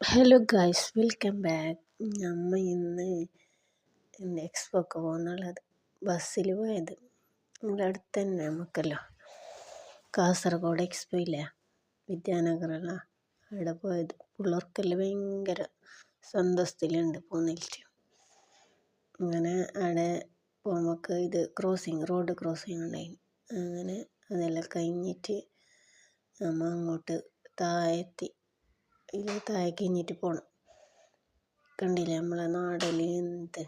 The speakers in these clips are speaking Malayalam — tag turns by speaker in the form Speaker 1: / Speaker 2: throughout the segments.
Speaker 1: Hello guys, welcome back. നമ്മൾ ഇന്ന് എക്സ്പോക്ക് പോകുന്നുള്ളത് ബസ്സിൽ പോയത്. ഇവിടെ അടുത്ത് തന്നെ നമുക്കല്ലോ കാസർഗോഡ് എക്സ്പോ ഇല്ലേ, വിദ്യാനഗറുള്ള അവിടെ പോയത്. പിള്ളേർക്കെല്ലാം ഭയങ്കര സന്തോഷത്തിലുണ്ട് പോന്നിട്ട്. അങ്ങനെ അവിടെ നമുക്ക് ഇത് റോഡ് ക്രോസിങ് ഉണ്ടായി. അങ്ങനെ അതെല്ലാം കഴിഞ്ഞിട്ട് നമ്മൾ അങ്ങോട്ട് താഴെത്തി. ഇത് താഴെ കഴിഞ്ഞിട്ട് പോകണം. കണ്ടില്ലേ നമ്മളെ നാടിൽ എന്ത്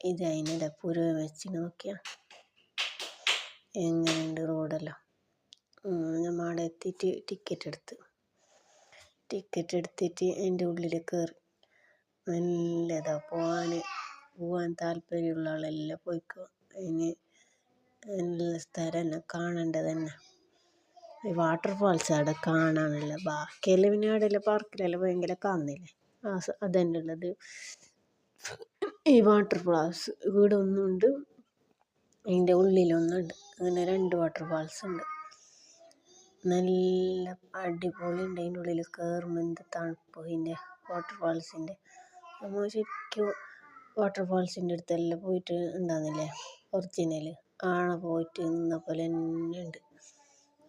Speaker 1: ഇതതിനിടെ പുരോഗമിച്ച് നോക്കിയാൽ എങ്ങനെയുണ്ട് റോഡെല്ലാം. നമ്മൾ അവിടെ എത്തിയിട്ട് ടിക്കറ്റ് എടുത്തിട്ട് അതിൻ്റെ ഉള്ളിൽ കയറി. നല്ലതാ പോകാൻ താല്പര്യമുള്ള ആളെല്ലാം പോയിക്കോ. അതിന് നല്ല സ്ഥലം തന്നെ, കാണേണ്ടത് തന്നെ. ഈ വാട്ടർഫാൾസ് അവിടെ കാണാനുള്ള, ബാക്കിയെല്ലാം പിന്നെ അവിടെയെല്ലാം പാർക്കിലെല്ലാം ഭയങ്കര കാണുന്നില്ലേ, അതന്നെ ഉള്ളത്. ഈ വാട്ടർഫാൾസ് ഇവിടെ ഒന്നുണ്ട്, അതിൻ്റെ ഉള്ളിലൊന്നുണ്ട്. അങ്ങനെ 2 വാട്ടർഫാൾസ് ഉണ്ട്. നല്ല അടിപൊളി ഉണ്ട്. അതിൻ്റെ ഉള്ളിൽ കയറുമ്പോൾ എന്ത് തണുപ്പ്. അതിൻ്റെ വാട്ടർഫാൾസിൻ്റെ നമ്മൾ ശരിക്കും വാട്ടർഫാൾസിൻ്റെ അടുത്തെല്ലാം പോയിട്ട് ഉണ്ടാകുന്നില്ലേ, ഒറിജിനൽ ആടെ പോയിട്ട് നിന്ന പോലെ തന്നെ ഉണ്ട്.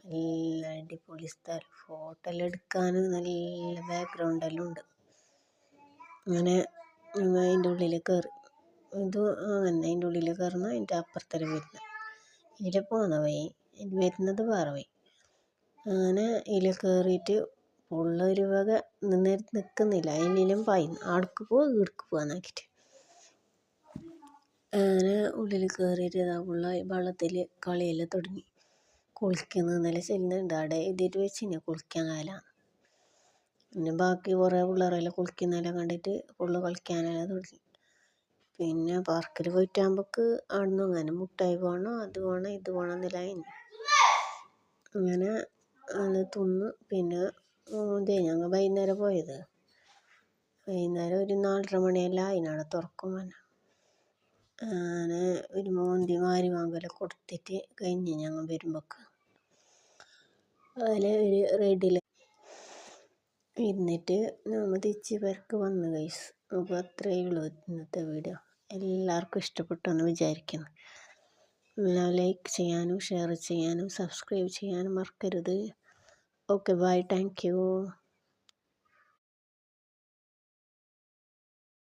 Speaker 1: നല്ല അടിപൊളി സ്ഥലം. ഫോട്ടോ എല്ലാം എടുക്കാൻ നല്ല ബാക്ക്ഗ്രൗണ്ടെല്ലാം ഉണ്ട്. അങ്ങനെ അതിൻ്റെ ഉള്ളിൽ കയറി. ഇത് അങ്ങനെ അതിൻ്റെ ഉള്ളിൽ കയറുന്ന അതിൻ്റെ അപ്പുറത്തെല്ലാം വരുന്നത്. ഇതിൽ പോകുന്ന വഴി, ഇത് വരുന്നത് വേറെ വഴി. അങ്ങനെ ഇതിൽ കയറിയിട്ട് ഉള്ളൊരു വക നിൽക്കുന്നില്ല, അതിലും പായുന്നു. ആടക്ക് പോവുക ഇടക്ക് പോകാനാക്കിയിട്ട്. അങ്ങനെ ഉള്ളിൽ കയറിയിട്ട് ഉള്ള വെള്ളത്തിൽ കളിയെല്ലാം തുടങ്ങി. കുളിക്കുന്നതെല്ലാം ചെല്ലുന്നുണ്ട്. അവിടെ എഴുതിയിട്ട് വെച്ചിന് കുളിക്കാൻ കാലമാണ്. പിന്നെ ബാക്കി കുറേ പിള്ളേരെല്ലാം കുളിക്കുന്നതെല്ലാം കണ്ടിട്ട് ഫുള്ള് കളിക്കാനെല്ലാം തുടങ്ങി. പിന്നെ പാർക്കിൽ പോയിട്ടാകുമ്പോൾക്ക് അവിടുന്ന് അങ്ങനെ മുട്ടായി വേണം, അത് വേണം, ഇത് വേണം എന്നെല്ലാം. അങ്ങനെ അത് തിന്ന്. പിന്നെ ഞങ്ങൾ വൈകുന്നേരം പോയത്. വൈകുന്നേരം ഒരു 4:30 മണിയെല്ലാം അതിനാണ് തുറക്കും. അങ്ങനെ ഒരു മാരിവാങ്കെല്ലാം കൊടുത്തിട്ട് കഴിഞ്ഞ് ഞങ്ങൾ വരുമ്പോൾക്ക് അതിൽ ഒരു റെഡിൽ ഇരുന്നിട്ട് നമ്മൾ തിരിച്ച് പേർക്ക് വന്നു ഗൈസ്. അപ്പോൾ അത്രയേ ഉള്ളൂ ഇന്നത്തെ വീഡിയോ. എല്ലാവർക്കും ഇഷ്ടപ്പെട്ടു എന്ന് വിചാരിക്കുന്നു. എല്ലാം ലൈക്ക് ചെയ്യാനും ഷെയർ ചെയ്യാനും സബ്സ്ക്രൈബ് ചെയ്യാനും മറക്കരുത്. Okay, bye, thank U.